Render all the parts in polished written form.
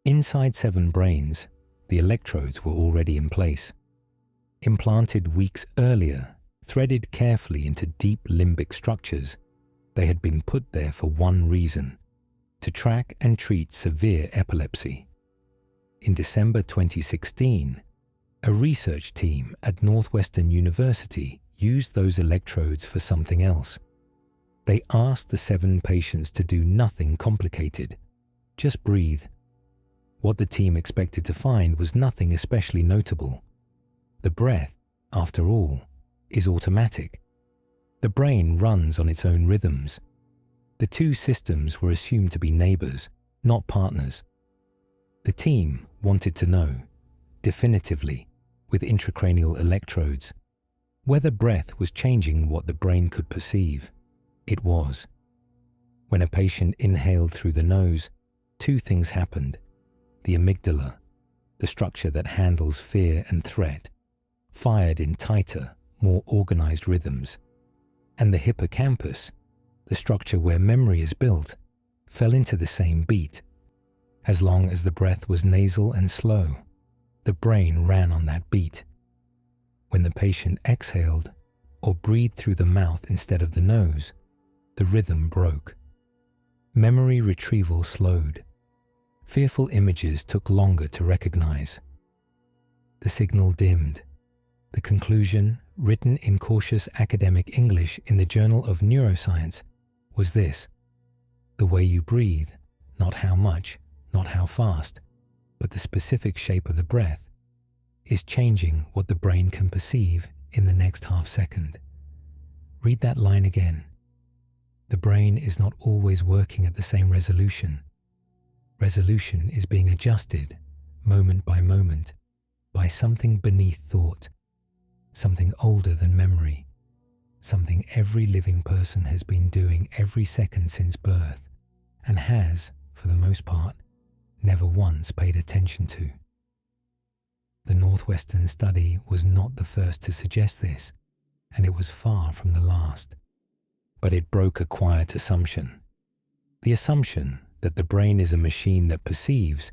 Inside 7 brains, the electrodes were already in place. Implanted weeks earlier, threaded carefully into deep limbic structures, they had been put there for one reason: to track and treat severe epilepsy. In December 2016, a research team at Northwestern University used those electrodes for something else. They asked the 7 patients to do nothing complicated, just breathe. What the team expected to find was nothing especially notable. The breath, after all, is automatic. The brain runs on its own rhythms. The 2 systems were assumed to be neighbors, not partners. The team wanted to know, definitively, with intracranial electrodes, whether breath was changing what the brain could perceive. It was. When a patient inhaled through the nose, 2 things happened. The amygdala, the structure that handles fear and threat, fired in tighter, more organized rhythms, and the hippocampus, the structure where memory is built, fell into the same beat. As long as the breath was nasal and slow, the brain ran on that beat. When the patient exhaled or breathed through the mouth instead of the nose, the rhythm broke. Memory retrieval slowed. Fearful images took longer to recognize. The signal dimmed. The conclusion, written in cautious academic English in the Journal of Neuroscience, was this: the way you breathe, not how much, not how fast, but the specific shape of the breath, is changing what the brain can perceive in the next half second. Read that line again. The brain is not always working at the same resolution. Resolution is being adjusted, moment by moment, by something beneath thought, something older than memory, something every living person has been doing every second since birth, and has, for the most part, never once paid attention to. The Northwestern study was not the first to suggest this, and it was far from the last. But it broke a quiet assumption. The assumption that the brain is a machine that perceives,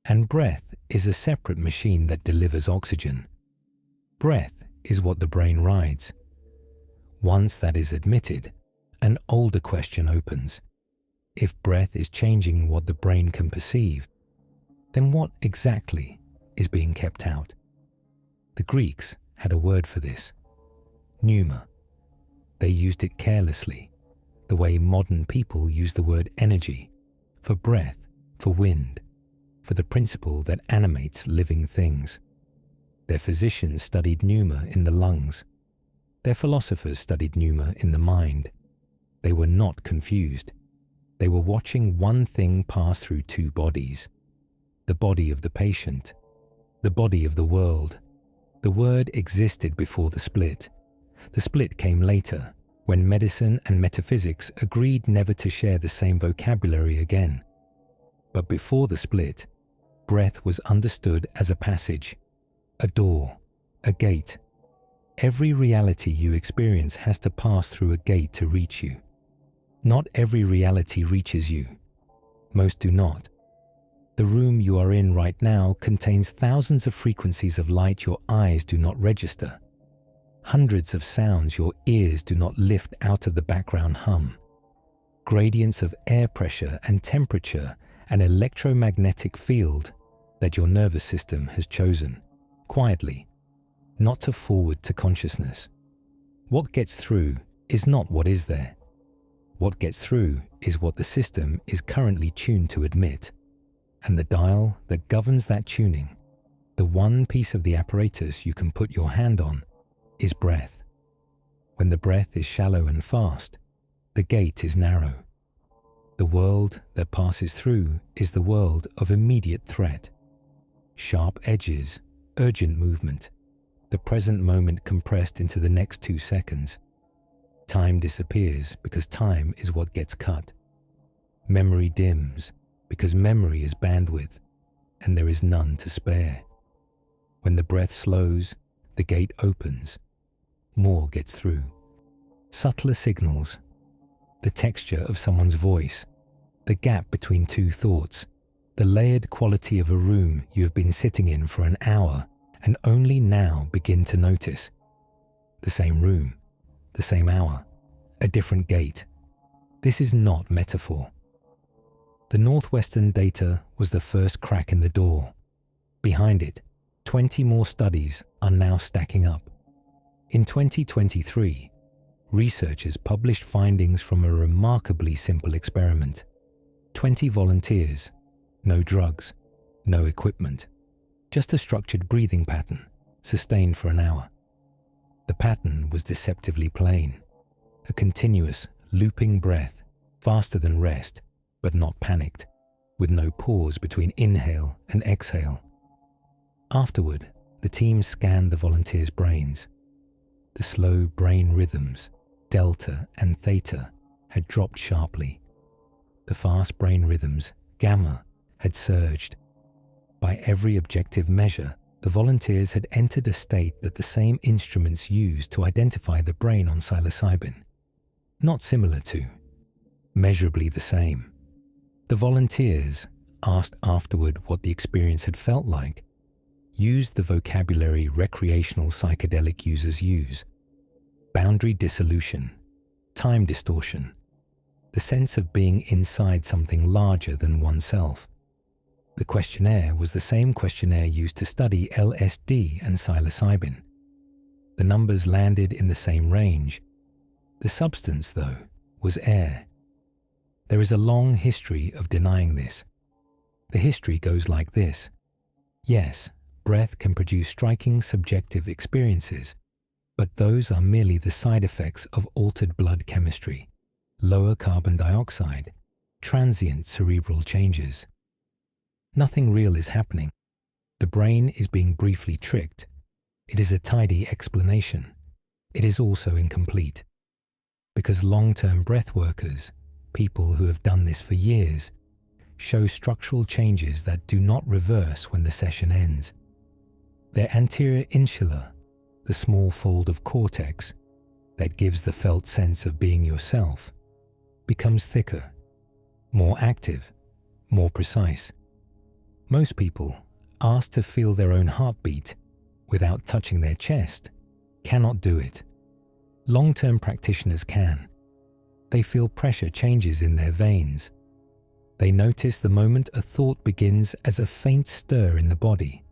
and breath is a separate machine that delivers oxygen. Breath is what the brain rides. Once that is admitted, an older question opens. If breath is changing what the brain can perceive, then what exactly is being kept out? The Greeks had a word for this: pneuma. They used it carelessly, the way modern people use the word energy, for breath, for wind, for the principle that animates living things. Their physicians studied pneuma in the lungs. Their philosophers studied pneuma in the mind. They were not confused. They were watching one thing pass through 2 bodies: the body of the patient, the body of the world. The word existed before the split. The split came later, when medicine and metaphysics agreed never to share the same vocabulary again. But before the split, breath was understood as a passage, a door, a gate. Every reality you experience has to pass through a gate to reach you. Not every reality reaches you. Most do not. The room you are in right now contains thousands of frequencies of light your eyes do not register. Hundreds of sounds your ears do not lift out of the background hum. Gradients of air pressure and temperature, an electromagnetic field that your nervous system has chosen, quietly, not to forward to consciousness. What gets through is not what is there. What gets through is what the system is currently tuned to admit. And the dial that governs that tuning, the one piece of the apparatus you can put your hand on, is breath. When the breath is shallow and fast, the gate is narrow. The world that passes through is the world of immediate threat. Sharp edges, urgent movement, the present moment compressed into the next 2 seconds. Time disappears because time is what gets cut. Memory dims because memory is bandwidth, and there is none to spare. When the breath slows, the gate opens. More gets through. Subtler signals, the texture of someone's voice, the gap between 2 thoughts, The layered quality of a room you have been sitting in for an hour and only now begin to notice. The same room, the same hour, a different gate. This is not metaphor. The Northwestern data was the first crack in the door. Behind it, 20 more studies are now stacking up. In 2023, researchers published findings from a remarkably simple experiment. 20 volunteers, no drugs, no equipment, just a structured breathing pattern, sustained for an hour. The pattern was deceptively plain, a continuous, looping breath, faster than rest, but not panicked, with no pause between inhale and exhale. Afterward, the team scanned the volunteers' brains. The slow brain rhythms, delta and theta, had dropped sharply. The fast brain rhythms, gamma, had surged. By every objective measure, the volunteers had entered a state that the same instruments used to identify the brain on psilocybin. Not similar to, measurably the same. The volunteers, asked afterward what the experience had felt like, used the vocabulary recreational psychedelic users use: boundary dissolution, time distortion, the sense of being inside something larger than oneself. The questionnaire was the same questionnaire used to study LSD and psilocybin. The numbers landed in the same range. The substance, though, was air. There is a long history of denying this. The history goes like this. Yes, breath can produce striking subjective experiences, but those are merely the side effects of altered blood chemistry, lower carbon dioxide, transient cerebral changes. Nothing real is happening. The brain is being briefly tricked. It is a tidy explanation. It is also incomplete. Because long-term breath workers, people who have done this for years, show structural changes that do not reverse when the session ends. Their anterior insula, the small fold of cortex that gives the felt sense of being yourself, becomes thicker, more active, more precise. Most people, asked to feel their own heartbeat without touching their chest, cannot do it. Long-term practitioners can. They feel pressure changes in their veins. They notice the moment a thought begins as a faint stir in the body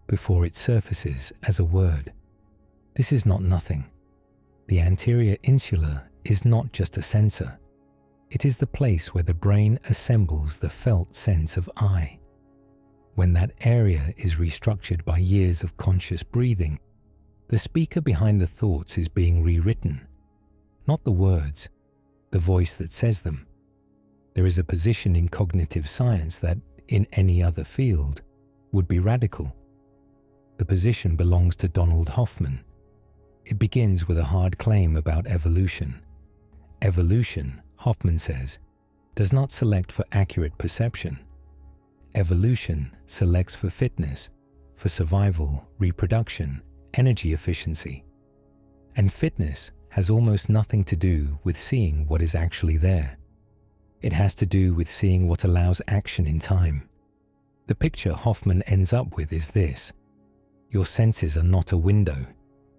before it surfaces as a word. This is not nothing. The anterior insula is not just a sensor. It is the place where the brain assembles the felt sense of I. When that area is restructured by years of conscious breathing, the speaker behind the thoughts is being rewritten. Not the words, the voice that says them. There is a position in cognitive science that, in any other field, would be radical. The position belongs to Donald Hoffman. It begins with a hard claim about evolution. Evolution, Hoffman says, does not select for accurate perception. Evolution selects for fitness, for survival, reproduction, energy efficiency. And fitness has almost nothing to do with seeing what is actually there. It has to do with seeing what allows action in time. The picture Hoffman ends up with is this. Your senses are not a window.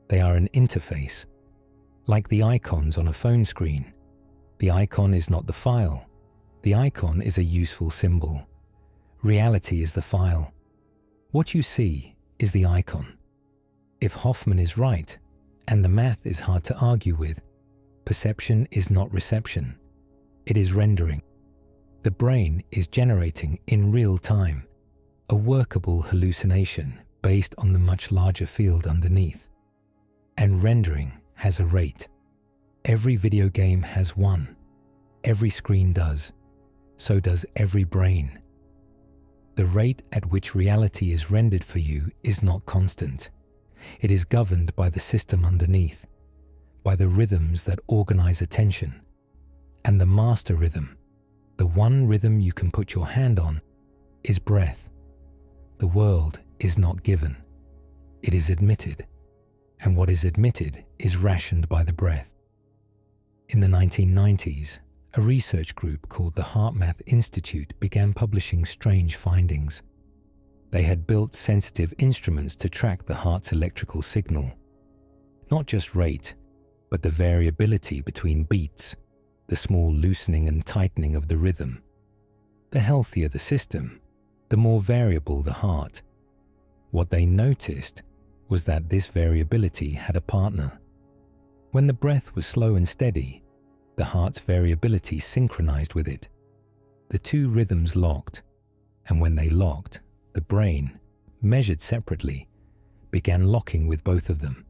They are an interface. Like the icons on a phone screen. The icon is not the file. The icon is a useful symbol. Reality is the file. What you see is the icon. If Hoffman is right, and the math is hard to argue with, perception is not reception. It is rendering. The brain is generating in real time a workable hallucination based on the much larger field underneath. And rendering has a rate. Every video game has one. Every screen does. So does every brain. The rate at which reality is rendered for you is not constant. It is governed by the system underneath, by the rhythms that organize attention. And the master rhythm, the one rhythm you can put your hand on, is breath. The world is not given. It is admitted. And what is admitted is rationed by the breath. In the 1990s, a research group called the HeartMath Institute began publishing strange findings. They had built sensitive instruments to track the heart's electrical signal, not just rate, but the variability between beats, the small loosening and tightening of the rhythm. The healthier the system, the more variable the heart. What they noticed was that this variability had a partner. When the breath was slow and steady, the heart's variability synchronized with it. The two rhythms locked, and when they locked, the brain, measured separately, began locking with both of them.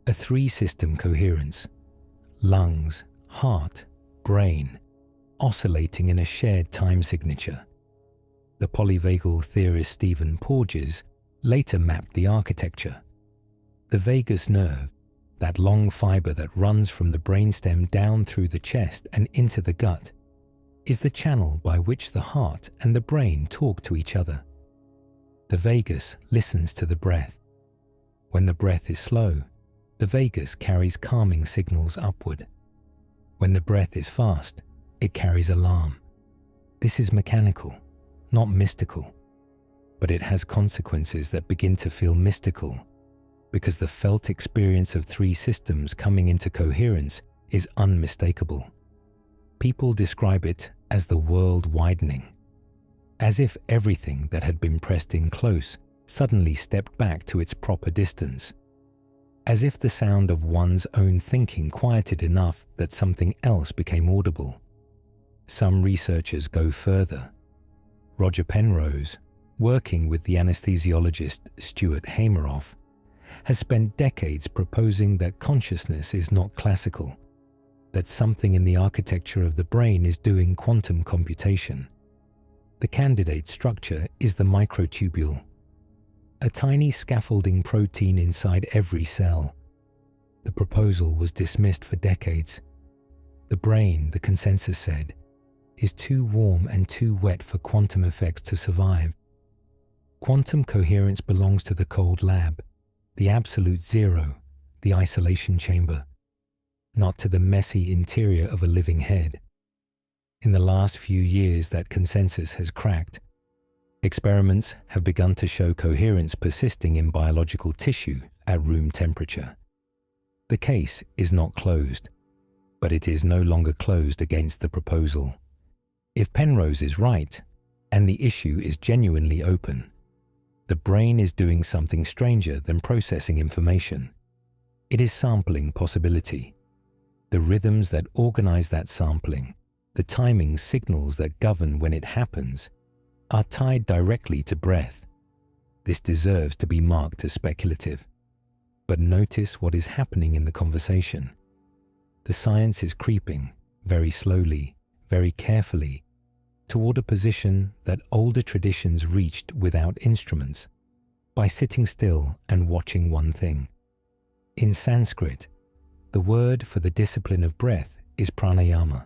A three-system coherence: lungs, heart, brain, oscillating in a shared time signature. The polyvagal theorist Stephen Porges later mapped the architecture. The vagus nerve, that long fiber that runs from the brainstem down through the chest and into the gut, is the channel by which the heart and the brain talk to each other. The vagus listens to the breath. When the breath is slow, the vagus carries calming signals upward. When the breath is fast, it carries alarm. This is mechanical, not mystical, but it has consequences that begin to feel mystical because the felt experience of three systems coming into coherence is unmistakable. People describe it as the world widening, as if everything that had been pressed in close suddenly stepped back to its proper distance, as if the sound of one's own thinking quieted enough that something else became audible. Some researchers go further. Roger Penrose, working with the anesthesiologist Stuart Hameroff, has spent decades proposing that consciousness is not classical, that something in the architecture of the brain is doing quantum computation. The candidate structure is the microtubule, a tiny scaffolding protein inside every cell. The proposal was dismissed for decades. The brain, the consensus said, is too warm and too wet for quantum effects to survive. Quantum coherence belongs to the cold lab, the absolute zero, the isolation chamber, not to the messy interior of a living head. In the last few years, that consensus has cracked. Experiments have begun to show coherence persisting in biological tissue at room temperature. The case is not closed, but it is no longer closed against the proposal. If Penrose is right, and the issue is genuinely open, the brain is doing something stranger than processing information. It is sampling possibility. The rhythms that organize that sampling, the timing signals that govern when it happens, are tied directly to breath. This deserves to be marked as speculative. But notice what is happening in the conversation. The science is creeping, very slowly, very carefully, toward a position that older traditions reached without instruments, by sitting still and watching one thing. In Sanskrit, the word for the discipline of breath is pranayama.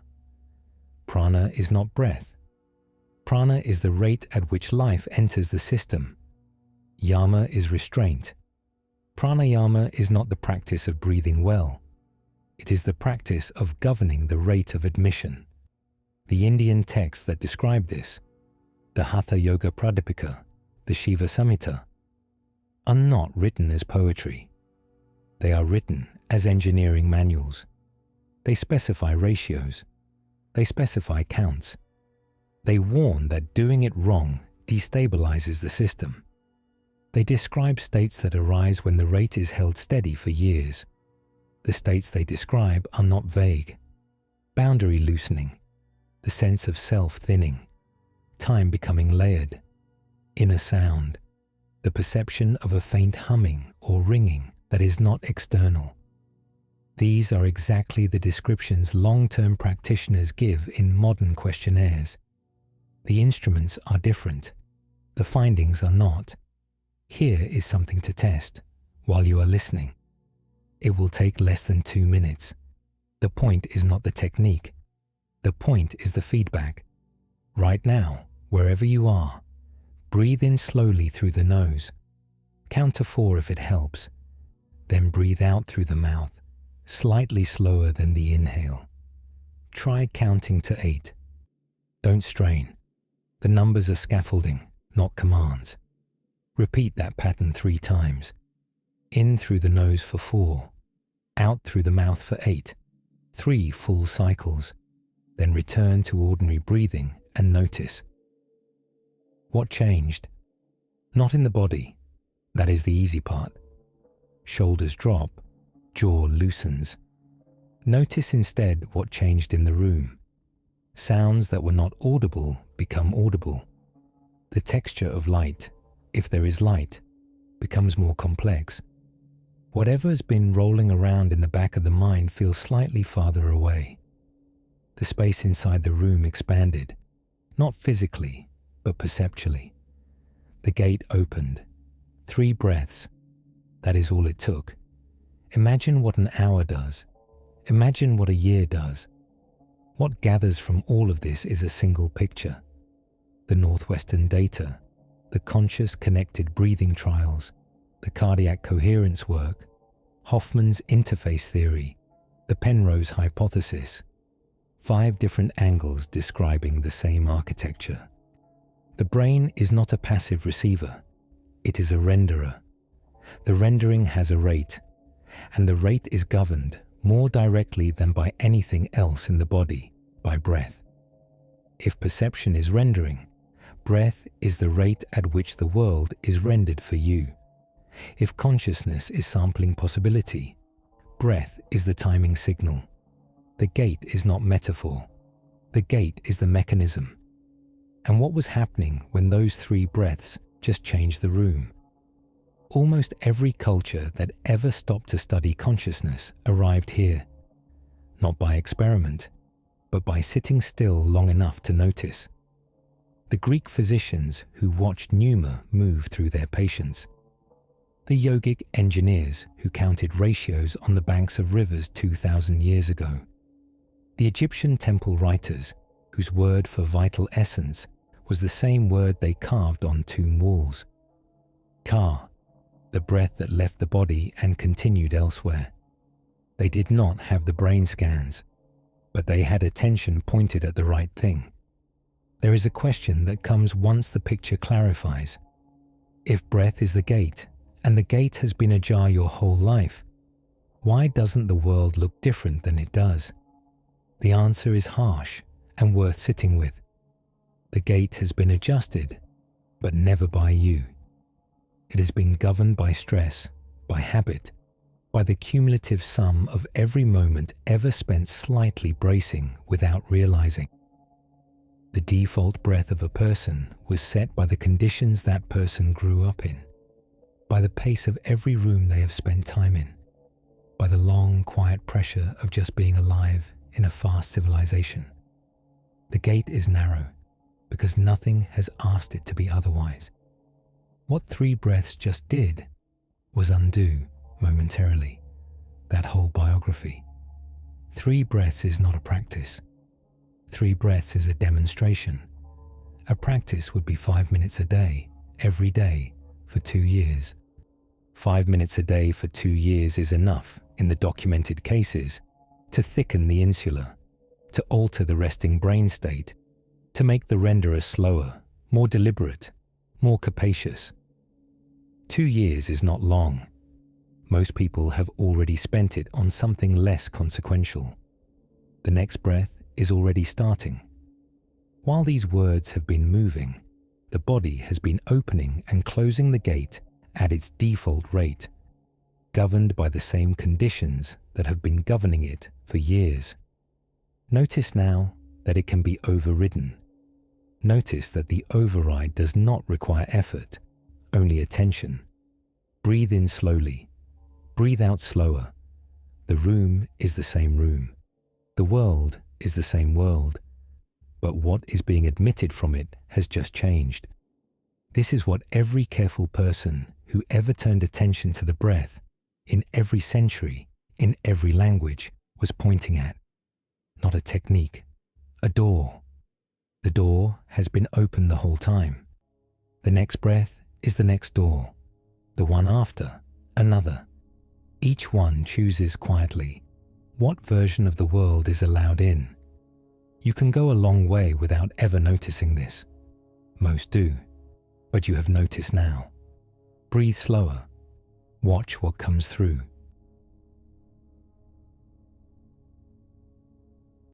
Prana is not breath. Prana is the rate at which life enters the system. Yama is restraint. Pranayama is not the practice of breathing well. It is the practice of governing the rate of admission. The Indian texts that describe this, the Hatha Yoga Pradipika, the Shiva Samhita, are not written as poetry. They are written as engineering manuals. They specify ratios. They specify counts. They warn that doing it wrong destabilizes the system. They describe states that arise when the rate is held steady for years. The states they describe are not vague. Boundary loosening, the sense of self thinning, time becoming layered, inner sound, the perception of a faint humming or ringing that is not external. These are exactly the descriptions long-term practitioners give in modern questionnaires. The instruments are different. The findings are not. Here is something to test while you are listening. It will take less than 2 minutes. The point is not the technique. The point is the feedback. Right now, wherever you are, breathe in slowly through the nose. Count to 4 if it helps. Then breathe out through the mouth, slightly slower than the inhale. Try counting to 8. Don't strain. The numbers are scaffolding, not commands. Repeat that pattern 3 times. In through the nose for 4. Out through the mouth for 8. 3 full cycles. Then return to ordinary breathing and notice. What changed? Not in the body. That is the easy part. Shoulders drop, jaw loosens. Notice instead what changed in the room. Sounds that were not audible become audible. The texture of light, if there is light, becomes more complex. Whatever has been rolling around in the back of the mind feels slightly farther away. The space inside the room expanded, not physically, but perceptually. The gate opened. 3 breaths. That is all it took. Imagine what an hour does. Imagine what a year does. What gathers from all of this is a single picture. The Northwestern data, the conscious connected breathing trials, the cardiac coherence work, Hoffman's interface theory, the Penrose hypothesis. 5 different angles describing the same architecture. The brain is not a passive receiver. It is a renderer. The rendering has a rate, and the rate is governed more directly than by anything else in the body, by breath. If perception is rendering, breath is the rate at which the world is rendered for you. If consciousness is sampling possibility, breath is the timing signal. The gate is not metaphor. The gate is the mechanism. And what was happening when those 3 breaths just changed the room? Almost every culture that ever stopped to study consciousness arrived here, not by experiment, but by sitting still long enough to notice. The Greek physicians who watched pneuma move through their patients. The yogic engineers who counted ratios on the banks of rivers 2,000 years ago. The Egyptian temple writers whose word for vital essence was the same word they carved on tomb walls. Ka, the breath that left the body and continued elsewhere. They did not have the brain scans, but they had attention pointed at the right thing. There is a question that comes once the picture clarifies. If breath is the gate, and the gate has been ajar your whole life, why doesn't the world look different than it does? The answer is harsh and worth sitting with. The gate has been adjusted, but never by you. It has been governed by stress, by habit, by the cumulative sum of every moment ever spent slightly bracing without realizing. The default breath of a person was set by the conditions that person grew up in, by the pace of every room they have spent time in, by the long, quiet pressure of just being alive in a fast civilization. The gate is narrow because nothing has asked it to be otherwise. What 3 breaths just did was undo, momentarily, that whole biography. 3 breaths is not a practice. 3 breaths is a demonstration. A practice would be 5 minutes a day, every day, for 2 years. 5 minutes a day for 2 years is enough, in the documented cases, to thicken the insula, to alter the resting brain state, to make the renderer slower, more deliberate, more capacious. 2 years is not long. Most people have already spent it on something less consequential. The next breath is already starting. While these words have been moving, the body has been opening and closing the gate at its default rate, governed by the same conditions that have been governing it for years. Notice now that it can be overridden. Notice that the override does not require effort, only attention. Breathe in slowly. Breathe out slower. The room is the same room. The world is the same world. But what is being admitted from it has just changed. This is what every careful person who ever turned attention to the breath, in every century, in every language, was pointing at. Not a technique, a door. The door has been open the whole time. The next breath is the next door. The one after, another. Each one chooses quietly what version of the world is allowed in, You can go a long way without ever noticing this. Most do, but you have noticed now. Breathe slower. Watch what comes through.